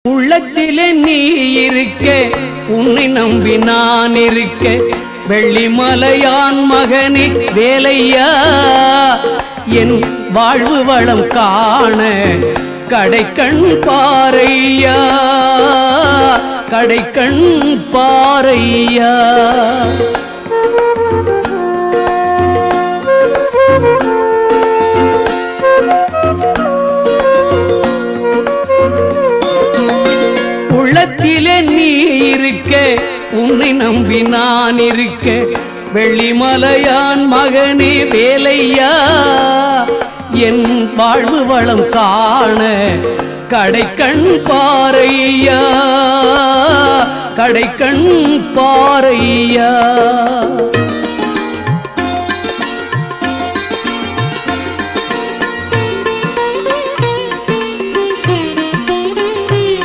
உள்ளத்திலே நீ இருக்க, உன்னை நம்பி நான் இருக்க, வெள்ளிமலையான் மகனே வேலையா, என் வாழ்வு வளம் காண கடைக்கண் பாரையா, கடைக்கண் பாரையா. உள்ளத்திலே நீ இருக்க, உன்னை நம்பி நான் இருக்க, வெள்ளிமலையான் மகனே வேலையா, என் வாழ்வு வளம் காண கடைக்கண் பாரையா, கடைக்கண் பாரையா.